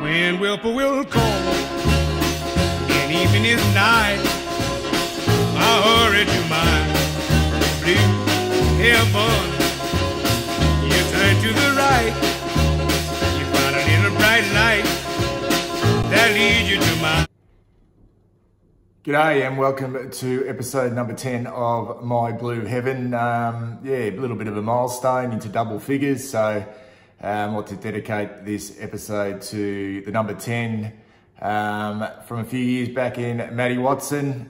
when whippoorwill call, and evening is night, I hurry to my blue heaven. You turn to the right, you find a little bright light that leads you to my... G'day and welcome to episode number 10 of My Blue Heaven. A little bit of a milestone into double figures, so I want to dedicate this episode to the number 10 from a few years back in Matty Watson.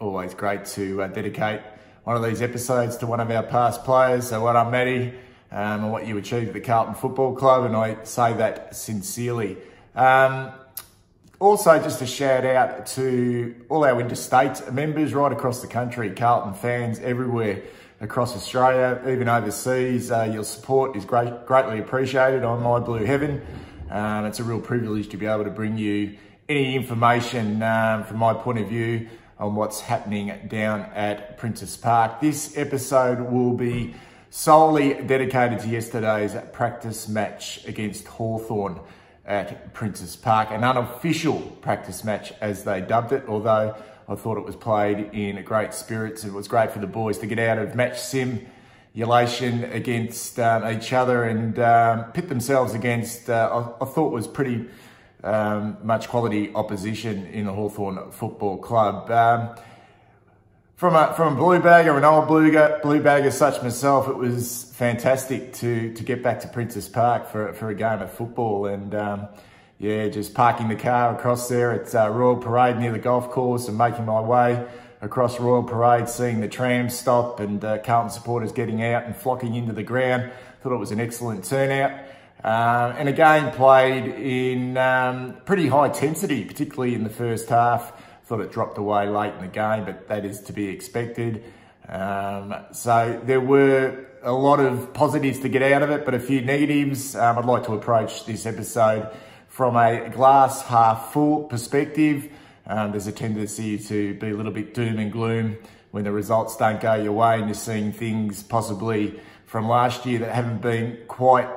Always great to dedicate one of these episodes to one of our past players. So well done, Matty, and what you achieved at the Carlton Football Club, and I say that sincerely. Also, just a shout out to all our interstate members right across the country, Carlton fans everywhere across Australia, even overseas. Your support is greatly appreciated on My Blue Heaven. It's a real privilege to be able to bring you any information from my point of view on what's happening down at Princes Park. This episode will be solely dedicated to yesterday's practice match against Hawthorn at Princes Park, an unofficial practice match as they dubbed it, although I thought it was played in great spirits. It was great for the boys to get out of match simulation against each other and pit themselves against, I thought was pretty much quality opposition in the Hawthorn Football Club. From a blue bagger, an old blue bagger such myself, it was fantastic to get back to Princes Park for a game of football, and just parking the car across there at Royal Parade near the golf course and making my way across Royal Parade, seeing the tram stop and Carlton supporters getting out and flocking into the ground. Thought it was an excellent turnout. And a game played in pretty high intensity, particularly in the first half. Thought it dropped away late in the game, but that is to be expected. So there were a lot of positives to get out of it, but a few negatives. I'd like to approach this episode from a glass half full perspective. There's a tendency to be a little bit doom and gloom when the results don't go your way and you're seeing things possibly from last year that haven't been quite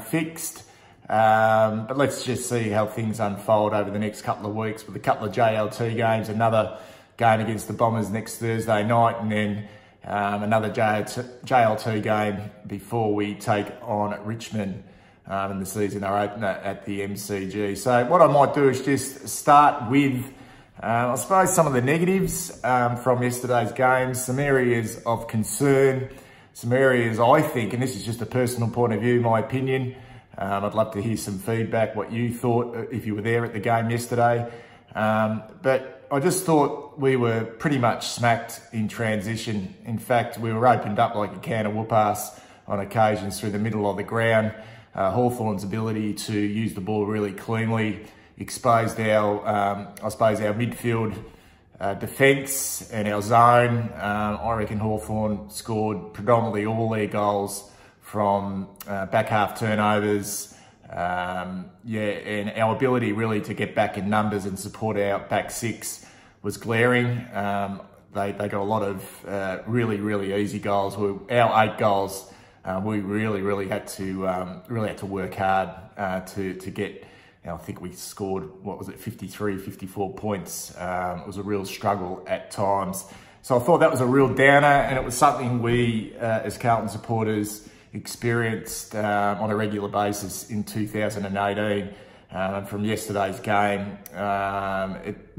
fixed. But let's just see how things unfold over the next couple of weeks with a couple of JLT games, another game against the Bombers next Thursday night, and then another JLT game before we take on Richmond in the season opener at the MCG. So what I might do is just start with, I suppose, some of the negatives from yesterday's game, some areas of concern, some areas I think, and this is just a personal point of view, my opinion, I'd love to hear some feedback, what you thought if you were there at the game yesterday. But I just thought we were pretty much smacked in transition. In fact, we were opened up like a can of whoop-ass on occasions through the middle of the ground. Hawthorn's ability to use the ball really cleanly exposed our, I suppose, our midfield defence and our zone. I reckon Hawthorn scored predominantly all their goals from back half turnovers, and our ability really to get back in numbers and support our back six was glaring. They got a lot of really easy goals. Our 8 goals, we really had to work hard to get. I think we scored, 53, 54 points. It was a real struggle at times. So I thought that was a real downer, and it was something we, as Carlton supporters, experienced on a regular basis in 2018. And from yesterday's game, it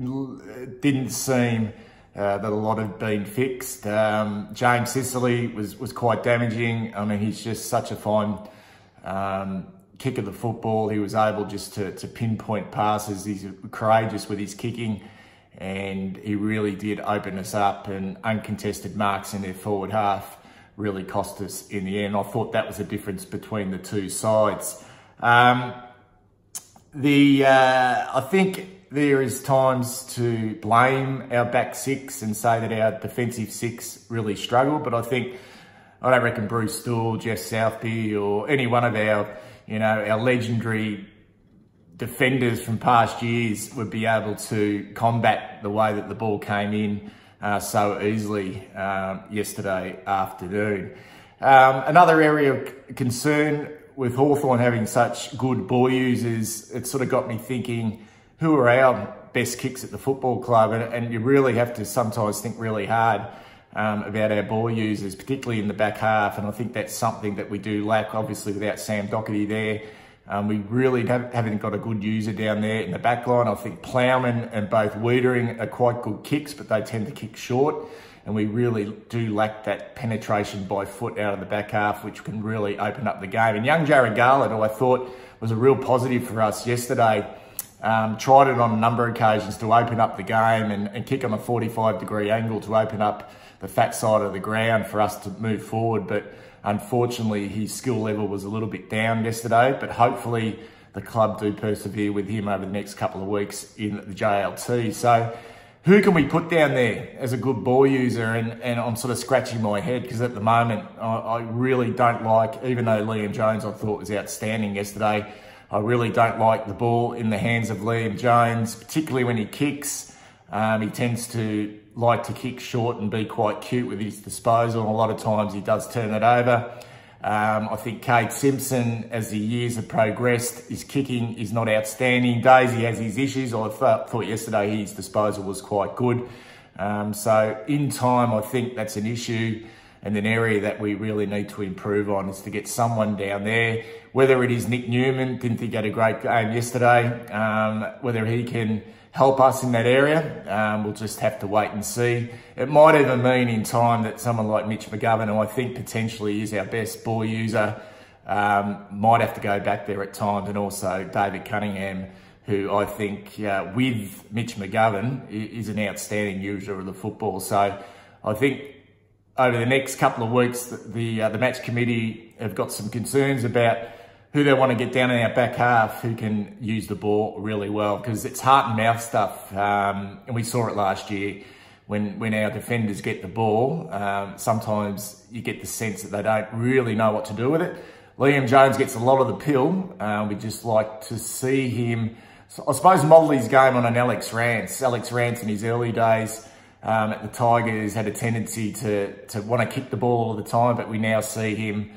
didn't seem that a lot had been fixed. James Sicily was quite damaging. I mean, he's just such a fine kick of the football. He was able just to pinpoint passes. He's courageous with his kicking, and he really did open us up, and uncontested marks in their forward half really cost us in the end. I thought that was the difference between the two sides. I think there is times to blame our back six and say that our defensive six really struggled, but I don't reckon Bruce Stool, Jeff Southby, or any one of our, our legendary defenders from past years would be able to combat the way that the ball came in so easily yesterday afternoon. Another area of concern with Hawthorn having such good ball users, it sort of got me thinking, who are our best kicks at the football club? And you really have to sometimes think really hard about our ball users, particularly in the back half. And I think that's something that we do lack, obviously, without Sam Doherty there. We really haven't got a good user down there in the back line. I think Plowman and both Wiedering are quite good kicks, but they tend to kick short. And we really do lack that penetration by foot out of the back half, which can really open up the game. And young Jared Garlett, who I thought was a real positive for us yesterday, tried it on a number of occasions to open up the game and kick on a 45-degree angle to open up the fat side of the ground for us to move forward. But unfortunately, his skill level was a little bit down yesterday, but hopefully the club do persevere with him over the next couple of weeks in the JLT. So who can we put down there as a good ball user? And I'm sort of scratching my head because at the moment, I really don't like, even though Liam Jones I thought was outstanding yesterday, I really don't like the ball in the hands of Liam Jones, particularly when he kicks. He tends to like to kick short and be quite cute with his disposal. And a lot of times he does turn it over. I think Cade Simpson, as the years have progressed, his kicking is not outstanding. Daisy has his issues. I thought yesterday his disposal was quite good. So in time, I think that's an issue and an area that we really need to improve on is to get someone down there. Whether it is Nick Newman, didn't think he had a great game yesterday, whether he can help us in that area, we'll just have to wait and see. It might even mean in time that someone like Mitch McGovern, who I think potentially is our best ball user, might have to go back there at times, and also David Cunningham, who I think with Mitch McGovern is an outstanding user of the football. So I think over the next couple of weeks, the match committee have got some concerns about who they want to get down in our back half, who can use the ball really well, because it's heart and mouth stuff. And we saw it last year when our defenders get the ball. Sometimes you get the sense that they don't really know what to do with it. Liam Jones gets a lot of the pill. We just like to see him, I suppose, model his game on an Alex Rance. Alex Rance in his early days at the Tigers had a tendency to want to kick the ball all the time, but we now see him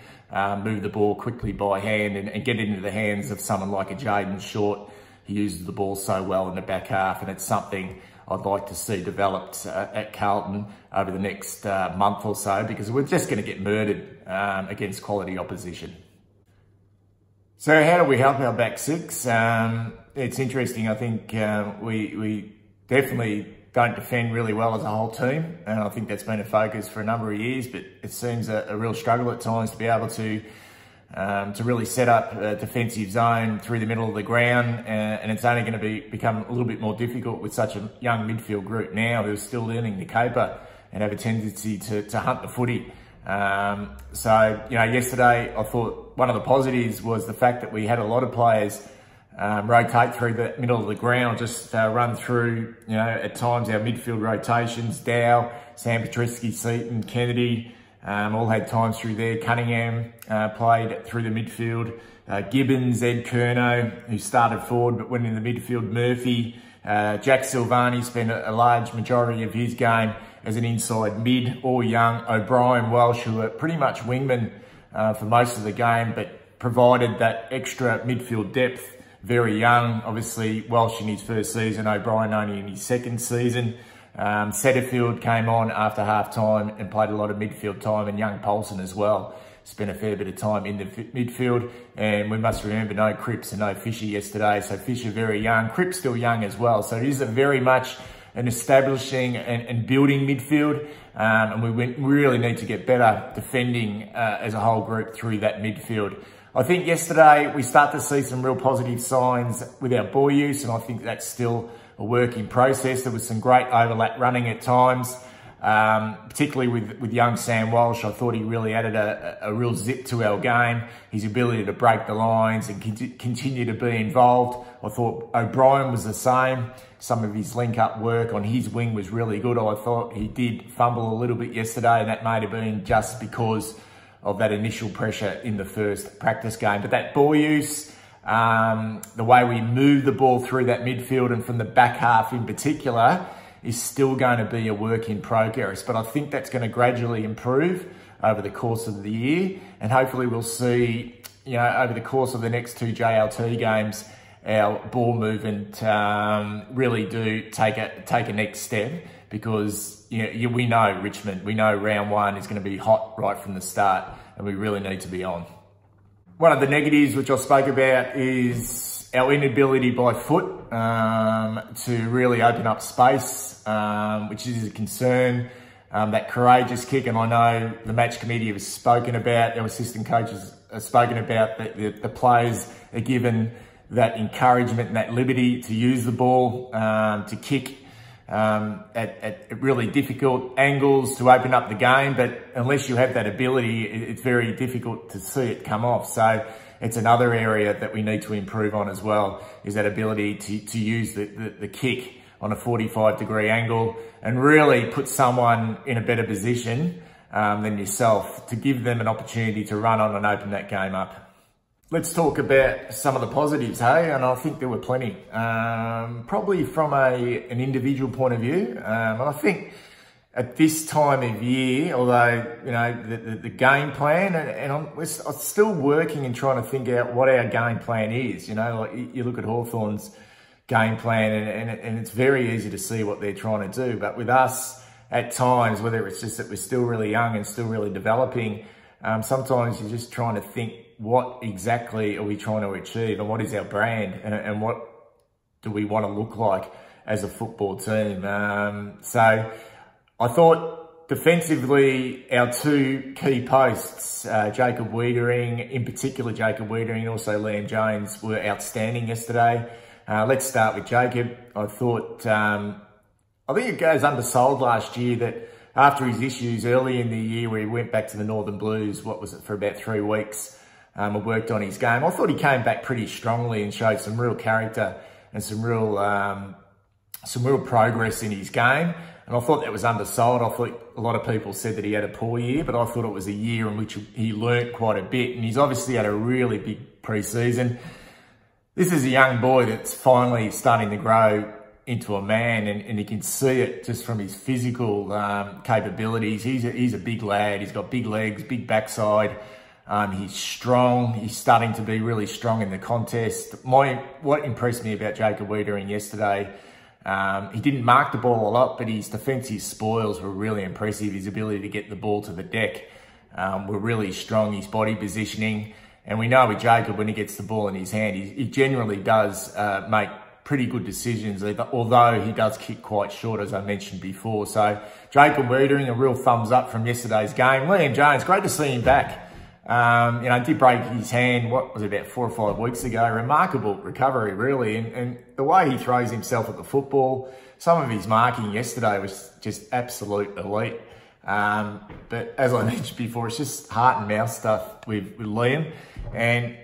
move the ball quickly by hand and get into the hands of someone like a Jaden Short. He uses the ball so well in the back half, and it's something I'd like to see developed at Carlton over the next month or so, because we're just going to get murdered against quality opposition. So how do we help our back six? It's interesting. I think we definitely don't defend really well as a whole team, and I think that's been a focus for a number of years, but it seems a real struggle at times to be able to really set up a defensive zone through the middle of the ground, and it's only going to become a little bit more difficult with such a young midfield group now who's still learning the caper and have a tendency to hunt the footy. So, you know, yesterday I thought one of the positives was the fact that we had a lot of players rotate through the middle of the ground, just run through, you know, at times our midfield rotations. Dow, Sam Petrisky, Seaton, Kennedy, all had times through there. Cunningham played through the midfield. Gibbons, Ed Curnow, who started forward but went in the midfield. Murphy, Jack Silvani spent a large majority of his game as an inside mid or young. O'Brien, Welsh, who were pretty much wingmen for most of the game, but provided that extra midfield depth. Very young, obviously Welsh in his first season, O'Brien only in his second season. Setterfield came on after half time and played a lot of midfield time, and young Paulson as well spent a fair bit of time in the midfield. And we must remember no Cripps and no Fisher yesterday, so Fisher very young, Cripps still young as well. So it is very much an establishing and building midfield, and we really need to get better defending as a whole group through that midfield. I think yesterday we start to see some real positive signs with our ball use, and I think that's still a work in process. There was some great overlap running at times, particularly with young Sam Walsh. I thought he really added a real zip to our game. His ability to break the lines and continue to be involved. I thought O'Brien was the same. Some of his link-up work on his wing was really good. I thought he did fumble a little bit yesterday, and that may have been just because of that initial pressure in the first practice game. But that ball use, the way we move the ball through that midfield and from the back half in particular, is still going to be a work in progress. But I think that's going to gradually improve over the course of the year, and hopefully we'll see, you know, over the course of the next 2 JLT games, our ball movement really do take a next step, because we know Richmond, we know round 1 is going to be hot right from the start, and we really need to be on. One of the negatives which I spoke about is our inability by foot to really open up space, which is a concern. That courageous kick, and I know the match committee has spoken about, our assistant coaches have spoken about that the players are given that encouragement and that liberty to use the ball, to kick at really difficult angles to open up the game. But unless you have that ability, it's very difficult to see it come off. So it's another area that we need to improve on as well, is that ability to use the kick on a 45-degree angle and really put someone in a better position than yourself, to give them an opportunity to run on and open that game up. Let's talk about some of the positives, hey? And I think there were plenty. Probably from an individual point of view. And I think at this time of year, although, you know, the game plan, and I'm still working and trying to think out what our game plan is. You know, like you look at Hawthorn's game plan and it's very easy to see what they're trying to do. But with us, at times, whether it's just that we're still really young and still really developing, sometimes you're just trying to think, what exactly are we trying to achieve, and what is our brand, and what do we want to look like as a football team? So I thought defensively, our 2 key posts, Jacob Wiedering, in particular Jacob Wiedering, and also Liam Jones, were outstanding yesterday. Let's start with Jacob. I think it goes undersold last year that after his issues early in the year, where he went back to the Northern Blues, what was it, for about 3 weeks, and worked on his game, I thought he came back pretty strongly and showed some real character and some real progress in his game. And I thought that was undersold. I thought a lot of people said that he had a poor year, but I thought it was a year in which he learnt quite a bit, and he's obviously had a really big pre-season. This is a young boy that's finally starting to grow into a man, and you can see it just from his physical capabilities. He's a big lad. He's got big legs, big backside. He's strong. He's starting to be really strong in the contest. What impressed me about Jacob Wiedering yesterday, he didn't mark the ball a lot, but his defensive spoils were really impressive. His ability to get the ball to the deck were really strong. His body positioning. And we know with Jacob, when he gets the ball in his hand, he generally does make pretty good decisions, although he does kick quite short, as I mentioned before. So Jacob Wiedering, a real thumbs up from yesterday's game. Liam Jones, great to see him back. You know, did break his hand, what was it, about 4 or 5 weeks ago. Remarkable recovery, really. And the way he throws himself at the football, some of his marking yesterday was just absolute elite. But as I mentioned before, it's just heart and mouth stuff with Liam. And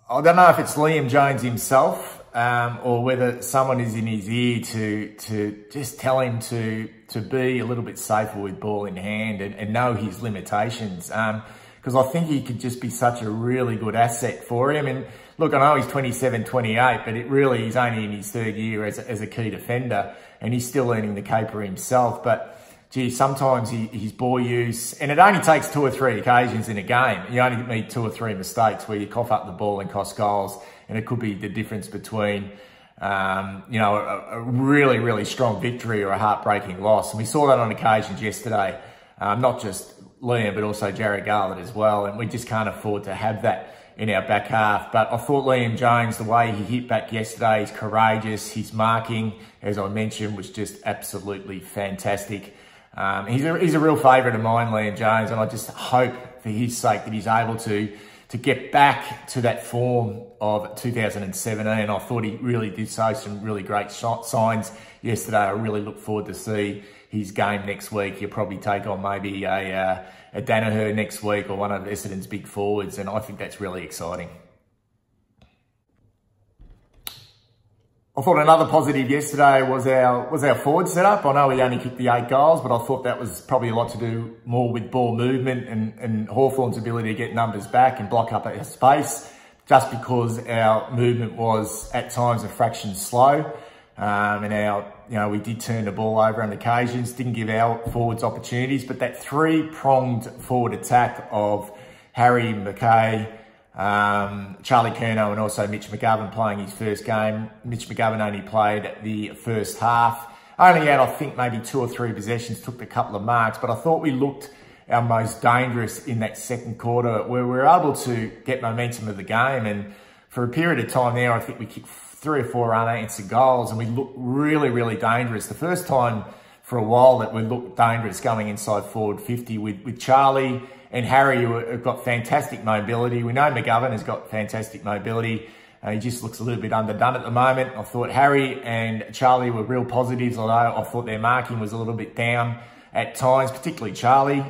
I don't know if it's Liam Jones himself, or whether someone is in his ear to just tell him to be a little bit safer with ball in hand and know his limitations. Because I think he could just be such a really good asset for him. And look, I know he's 27, 28, but he's only in his 3rd year as a key defender, and he's still learning the caper himself. But gee, sometimes his ball use, and it only takes 2 or 3 occasions in a game. You only need 2 or 3 mistakes where you cough up the ball and cost goals, and it could be the difference between, you know, a really, really strong victory or a heartbreaking loss. And we saw that on occasions yesterday, not just Liam, but also Jared Garlett as well. And we just can't afford to have that in our back half. But I thought Liam Jones, the way he hit back yesterday, he's courageous. His marking, as I mentioned, was just absolutely fantastic. He's a real favourite of mine, Liam Jones, and I just hope for his sake that he's able to get back to that form of 2017. I thought he really did show some really great signs yesterday. I really look forward to see his game next week. He'll probably take on maybe a Danaher next week, or one of Essendon's big forwards, and I think that's really exciting. I thought another positive yesterday was our forward setup. I know we only kicked the 8 goals, but I thought that was probably a lot to do more with ball movement and Hawthorn's ability to get numbers back and block up our space, just because our movement was at times a fraction slow. And we did turn the ball over on occasions, didn't give our forwards opportunities, but that 3-pronged forward attack of Harry McKay, Charlie Curnow and also Mitch McGovern playing his first game. Mitch McGovern only played the first half. Only had, I think, maybe 2 or 3 possessions, took a couple of marks, but I thought we looked our most dangerous in that second quarter, where we were able to get momentum of the game. And for a period of time there, I think we kicked 3 or 4 unanswered goals, and we looked really, really dangerous. The first time for a while that we looked dangerous going inside forward 50 with Charlie and Harry, who have got fantastic mobility. We know McGovern has got fantastic mobility. He just looks a little bit underdone at the moment. I thought Harry and Charlie were real positives, although I thought their marking was a little bit down at times, particularly Charlie.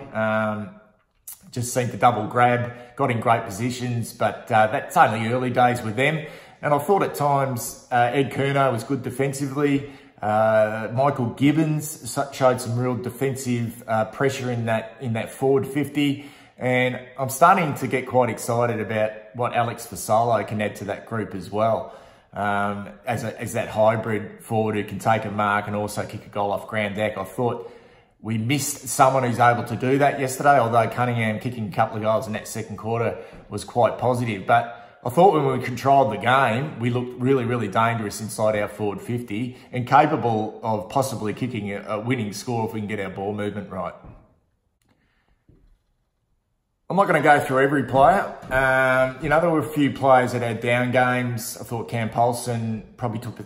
Just seemed to double grab, got in great positions, but that's only early days with them. And I thought at times Ed Curnow was good defensively. Michael Gibbons showed some real defensive pressure in that forward 50. And I'm starting to get quite excited about what Alex Fasolo can add to that group as well. As that hybrid forward who can take a mark and also kick a goal off ground deck. I thought we missed someone who's able to do that yesterday, although Cunningham kicking a couple of goals in that second quarter was quite positive. But I thought when we controlled the game, we looked really, really dangerous inside our forward 50 and capable of possibly kicking a winning score if we can get our ball movement right. I'm not going to go through every player. You know, there were a few players that had down games. I thought Cam Paulson probably took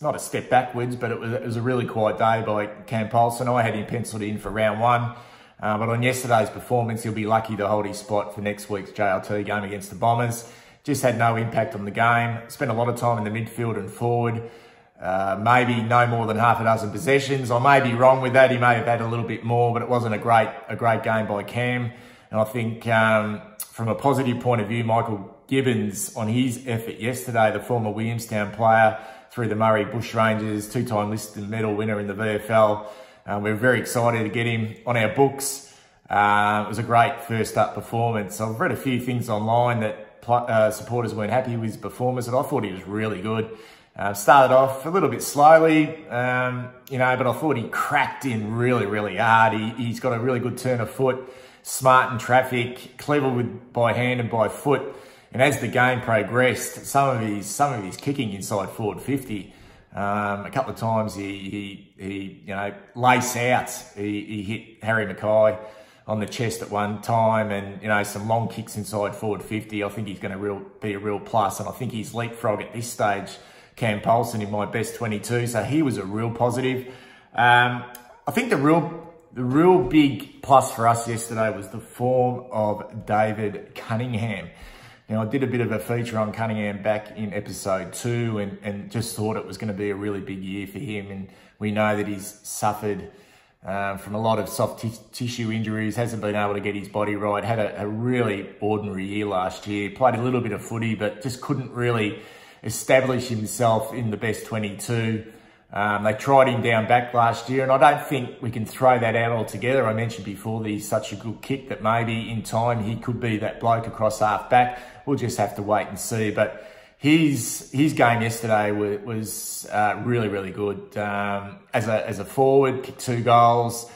not a step backwards, but it was a really quiet day by Cam Paulson. I had him penciled in for round 1. But on yesterday's performance, he'll be lucky to hold his spot for next week's JLT game against the Bombers. Just had no impact on the game. Spent a lot of time in the midfield and forward. Maybe no more than half a dozen possessions. I may be wrong with that. He may have had a little bit more, but it wasn't a great game by Cam. And I think from a positive point of view, Michael Gibbons on his effort yesterday, the former Williamstown player through the Murray Bushrangers, 2-time listed medal winner in the VFL. We're very excited to get him on our books. It was a great first up performance. I've read a few things online that supporters weren't happy with his performance, and I thought he was really good. Started off a little bit slowly, you know, but I thought he cracked in really, really hard. He's got a really good turn of foot, smart in traffic, clever by hand and by foot. And as the game progressed, some of his kicking inside forward 50, a couple of times he you know, lace out. He hit Harry McKay on the chest at one time, and you know, some long kicks inside forward 50. I think he's going to be a real plus, and I think he's leapfrog at this stage Cam Paulson in my best 22. So he was a real positive. I think the real big plus for us yesterday was the form of David Cunningham. Now, I did a bit of a feature on Cunningham back in episode 2 and just thought it was going to be a really big year for him. And we know that he's suffered from a lot of soft tissue injuries, hasn't been able to get his body right, had a really ordinary year last year, played a little bit of footy, but just couldn't really establish himself in the best 22. They tried him down back last year, and I don't think we can throw that out altogether. I mentioned before that he's such a good kick that maybe in time he could be that bloke across half back. We'll just have to wait and see. But his game yesterday was really, really good. As a forward, kicked 2 goals.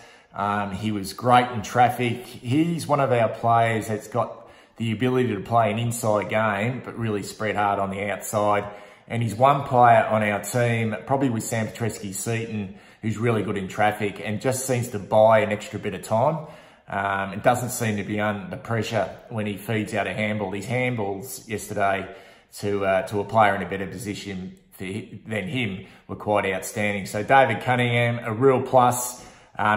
He was great in traffic. He's one of our players that's got the ability to play an inside game, but really spread hard on the outside. And he's one player on our team, probably with Sam Petreski-Seaton, who's really good in traffic and just seems to buy an extra bit of time. It doesn't seem to be under pressure when he feeds out a handball. His handballs yesterday to a player in a better position than him were quite outstanding. So David Cunningham, a real plus.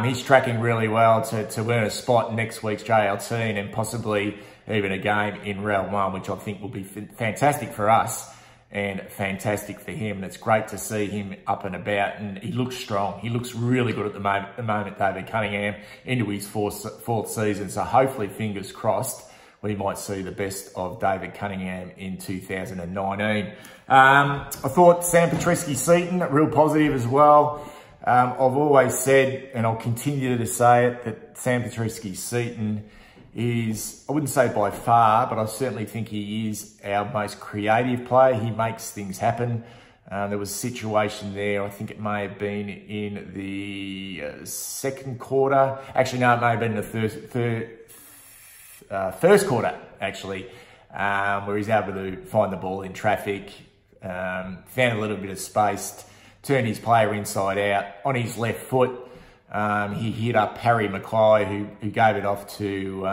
He's tracking really well to earn a spot in next week's JLT and possibly even a game in round 1, which I think will be fantastic for us and fantastic for him. And it's great to see him up and about, and he looks strong. He looks really good at the moment, David Cunningham, into his fourth season. So hopefully, fingers crossed, we might see the best of David Cunningham in 2019. I thought Sam Petreski-Seaton, real positive as well. I've always said, and I'll continue to say it, that Sam Petreski-Seaton is, I wouldn't say by far, but I certainly think he is our most creative player. He makes things happen. There was a situation there, I think it may have been in the second quarter. Actually, no, it may have been the first quarter, actually, where he's able to find the ball in traffic, found a little bit of space, turned his player inside out. On his left foot, he hit up Harry McKay, who gave it off to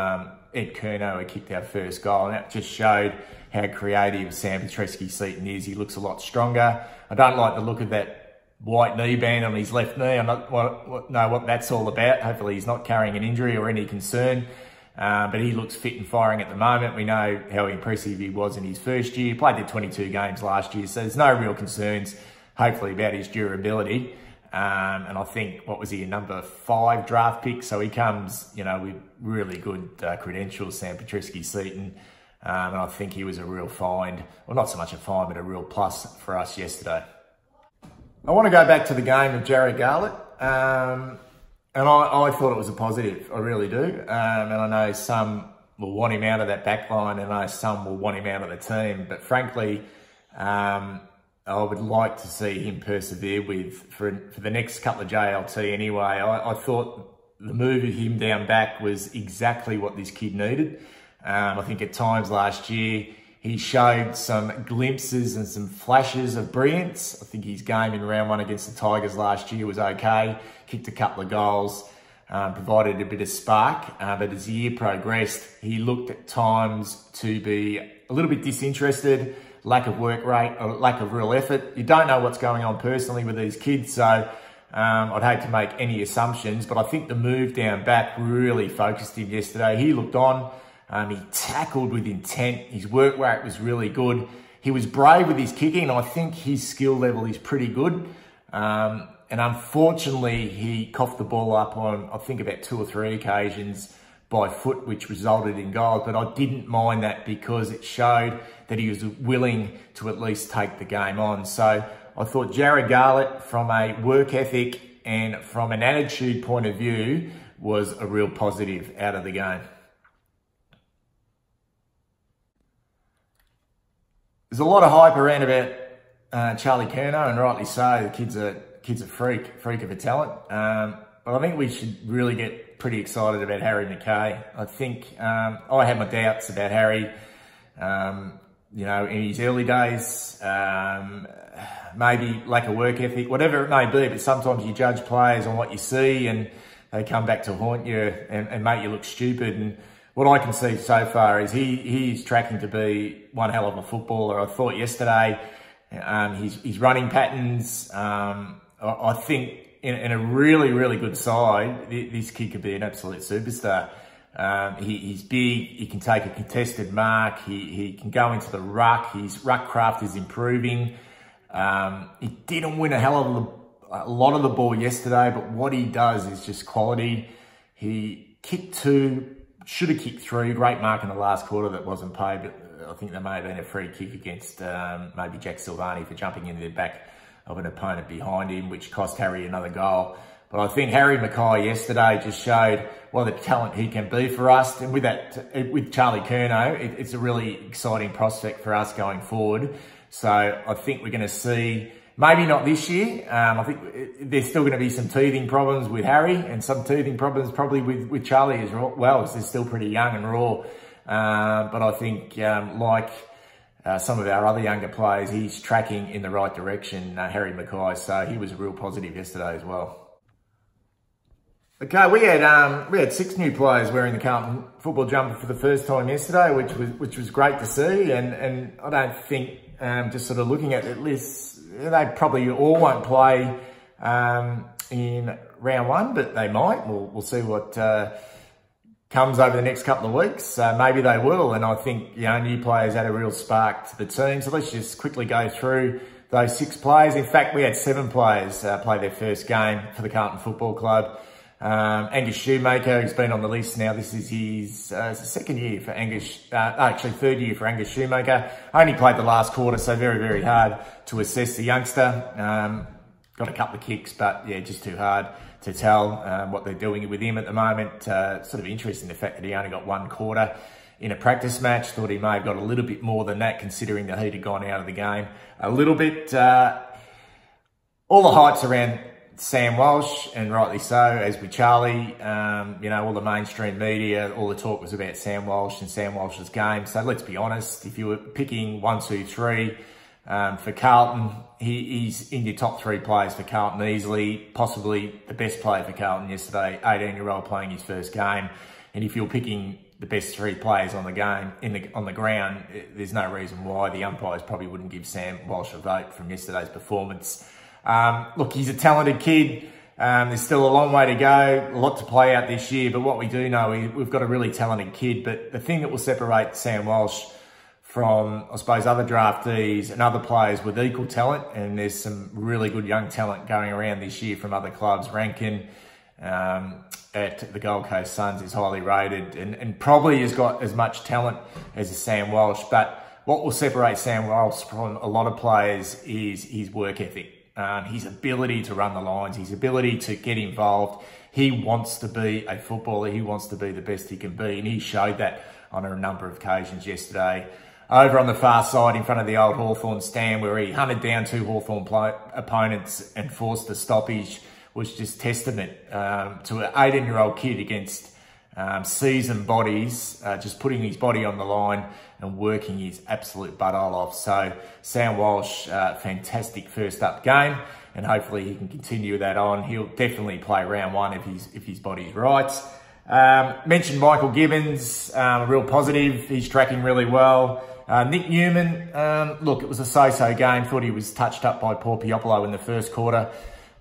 Ed Curnow, who kicked our first goal. And that just showed how creative Sam Petreski-Seton is. He looks a lot stronger. I don't like the look of that white knee band on his left knee. I'm not know what that's all about. Hopefully he's not carrying an injury or any concern. But he looks fit and firing at the moment. We know how impressive he was in his first year. Played the 22 games last year, so there's no real concerns, hopefully, about his durability. And I think, what was he, a number 5 draft pick? So he comes, you know, with really good credentials, Sam Petreski-Seton. And I think he was a real find. Well, not so much a find, but a real plus for us yesterday. I want to go back to the game of Jarryd Garlett. And I thought it was a positive. I really do. And I know some will want him out of that back line, and I know some will want him out of the team. But frankly, I would like to see him persevere for the next couple of JLT anyway. I thought the move of him down back was exactly what this kid needed. I think at times last year, he showed some glimpses and some flashes of brilliance. I think his game in round 1 against the Tigers last year was okay. Kicked a couple of goals, provided a bit of spark. But as the year progressed, he looked at times to be a little bit disinterested, lack of work rate, or lack of real effort. You don't know what's going on personally with these kids, so I'd hate to make any assumptions. But I think the move down back really focused him yesterday. He looked on. He tackled with intent. His work rate was really good. He was brave with his kicking. I think his skill level is pretty good. And unfortunately, he coughed the ball up on, I think, about 2 or 3 occasions by foot, which resulted in goals. But I didn't mind that because it showed that he was willing to at least take the game on. So I thought Jarryd Garlett, from a work ethic and from an attitude point of view, was a real positive out of the game. There's a lot of hype around about Charlie Curnow, and rightly so. The kid's a freak of a talent. But I think we should really get pretty excited about Harry McKay. I think I had my doubts about Harry, you know, in his early days. Maybe lack of work ethic, whatever it may be. But sometimes you judge players on what you see, and they come back to haunt you and make you look stupid. And what I can see so far is he's tracking to be one hell of a footballer. I thought yesterday, his running patterns, I think in a really, really good side, this kid could be an absolute superstar. He's big, he can take a contested mark, he can go into the ruck, his ruck craft is improving. He didn't win a lot of the ball yesterday, but what he does is just quality. He kicked 2, should have kicked 3. Great mark in the last quarter that wasn't paid, but I think there may have been a free kick against maybe Jack Silvani for jumping into the back of an opponent behind him, which cost Harry another goal. But I think Harry McKay yesterday just showed what the talent he can be for us. And with that, with Charlie Curnow, it's a really exciting prospect for us going forward. So I think we're going to see, maybe not this year. I think there's still going to be some teething problems with Harry, and some teething problems probably with Charlie as well, as they're still pretty young and raw. But I think, like some of our other younger players, he's tracking in the right direction, Harry McKay. So he was a real positive yesterday as well. Okay, we had 6 new players wearing the Carlton football jumper for the first time yesterday, which was great to see. And I don't think, just sort of looking at the list, they probably all won't play in round 1, but they might. We'll see what comes over the next couple of weeks. Maybe they will, and I think, you know, new players add a real spark to the team. So let's just quickly go through those 6 players. In fact, we had 7 players play their first game for the Carlton Football Club. Angus Shoemaker, who's been on the list now. This is his second year for Angus, actually 3rd year for Angus Shoemaker. Only played the last quarter, so very, very hard to assess the youngster. Got a couple of kicks, but yeah, just too hard to tell what they're doing with him at the moment. Sort of interesting, the fact that he only got 1 quarter in a practice match. Thought he may have got a little bit more than that, considering that he'd gone out of the game a little bit. All the hype's around Sam Walsh, and rightly so, as with Charlie. You know, all the mainstream media, all the talk was about Sam Walsh and Sam Walsh's game. So let's be honest, if you were picking 1, 2, 3 for Carlton, he's in your top 3 players for Carlton easily, possibly the best player for Carlton yesterday, 18-year-old playing his first game. And if you're picking the best 3 players on the game, on the ground, there's no reason why the umpires probably wouldn't give Sam Walsh a vote from yesterday's performance. Look, he's a talented kid. There's still a long way to go, a lot to play out this year, but what we do know, we've got a really talented kid. But the thing that will separate Sam Walsh from, I suppose, other draftees and other players with equal talent, and there's some really good young talent going around this year from other clubs. Rankin at the Gold Coast Suns is highly rated and probably has got as much talent as a Sam Walsh. But what will separate Sam Walsh from a lot of players is his work ethic, his ability to run the lines, his ability to get involved. He wants to be a footballer. He wants to be the best he can be, and he showed that on a number of occasions yesterday. Over on the far side in front of the old Hawthorn stand, where he hunted down 2 Hawthorn opponents and forced a stoppage, was just testament to an 18-year-old kid against seasoned bodies, just putting his body on the line and working his absolute butthole off. So Sam Walsh, fantastic first up game, and hopefully he can continue that on. He'll definitely play round 1 if his body's right. Mentioned Michael Gibbons, real positive. He's tracking really well. Nick Newman, look, it was a so-so game. Thought he was touched up by Paul Piopolo in the first quarter.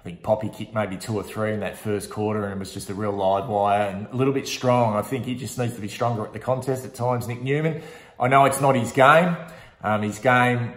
I think Poppy kicked maybe 2 or 3 in that first quarter, and it was just a real live wire and a little bit strong. I think he just needs to be stronger at the contest at times, Nick Newman. I know it's not his game.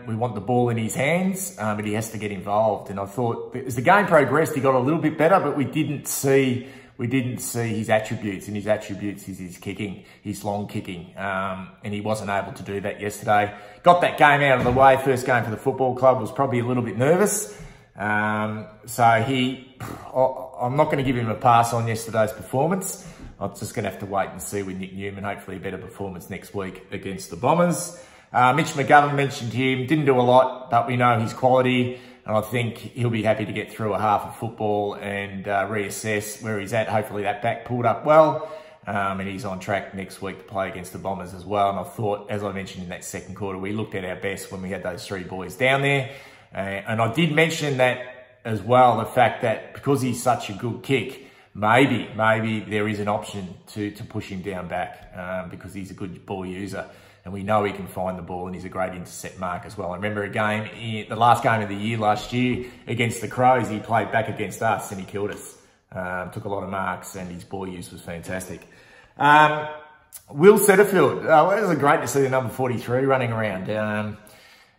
We want the ball in his hands, but he has to get involved. And I thought as the game progressed, he got a little bit better, but we didn't see his attributes, and his attributes is his kicking, his long kicking. And he wasn't able to do that yesterday. Got that game out of the way. First game for the football club, was probably a little bit nervous. I'm not going to give him a pass on yesterday's performance. I'm just going to have to wait and see with Nick Newman. Hopefully a better performance next week against the Bombers. Mitch McGovern, mentioned him, didn't do a lot, but we know his quality. And I think he'll be happy to get through a half of football and reassess where he's at. Hopefully that back pulled up well. And he's on track next week to play against the Bombers as well. And I thought, as I mentioned in that second quarter, we looked at our best when we had those 3 boys down there. And I did mention that as well, the fact that because he's such a good kick, maybe there is an option to push him down back because he's a good ball user. And we know he can find the ball, and he's a great intercept mark as well. I remember the last game of the year last year against the Crows, he played back against us and he killed us. Took a lot of marks, and his ball use was fantastic. Will Setterfield, it was great to see the number 43 running around.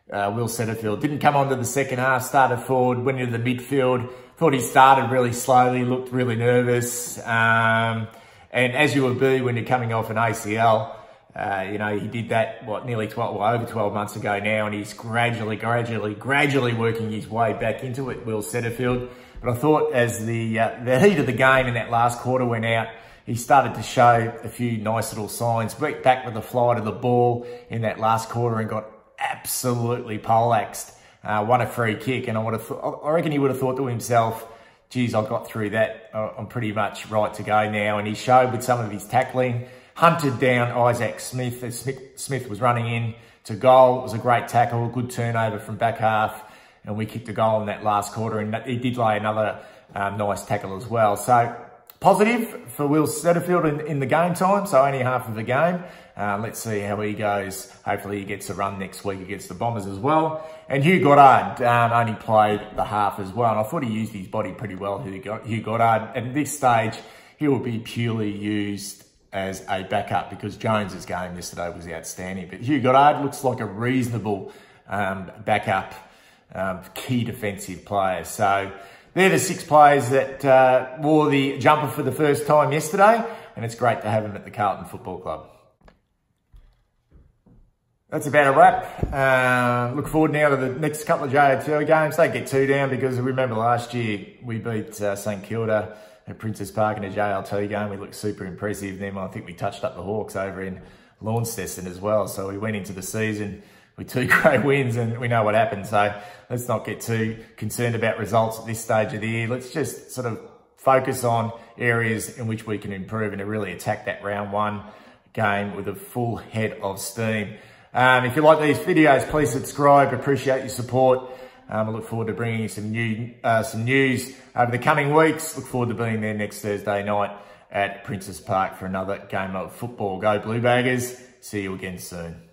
Will Setterfield didn't come on to the second half, started forward, went into the midfield. Thought he started really slowly, looked really nervous. And as you would be when you're coming off an ACL, you know, he did that, over 12 months ago now, and he's gradually working his way back into it, Will Setterfield. But I thought as the heat of the game in that last quarter went out, he started to show a few nice little signs. Went back with the flight of the ball in that last quarter and got absolutely poleaxed. Won a free kick, and I reckon he would have thought to himself, geez, I got through that. I'm pretty much right to go now. And he showed with some of his tackling, hunted down Isaac Smith as Smith was running in to goal. It was a great tackle, good turnover from back half, and we kicked a goal in that last quarter, and he did lay another nice tackle as well. So positive for Will Setterfield in the game time, so only half of the game. Let's see how he goes. Hopefully he gets a run next week against the Bombers as well. And Hugh Goddard only played the half as well, and I thought he used his body pretty well, Hugh Goddard. At this stage, he will be purely used as a backup because Jones's game yesterday was outstanding. But Hugh Goddard looks like a reasonable backup, key defensive player. So they're the 6 players that wore the jumper for the first time yesterday, and it's great to have them at the Carlton Football Club. That's about a wrap. Look forward now to the next couple of JOTO games. Don't get too down because remember last year we beat St Kilda at Princess Park in a JLT game. We looked super impressive. Then I think we touched up the Hawks over in Launceston as well. So we went into the season with 2 great wins, and we know what happened. So let's not get too concerned about results at this stage of the year. Let's just sort of focus on areas in which we can improve and to really attack that round 1 game with a full head of steam. If you like these videos, please subscribe. Appreciate your support. I look forward to bringing you some news over the coming weeks. Look forward to being there next Thursday night at Princes Park for another game of football. Go Blue Baggers. See you again soon.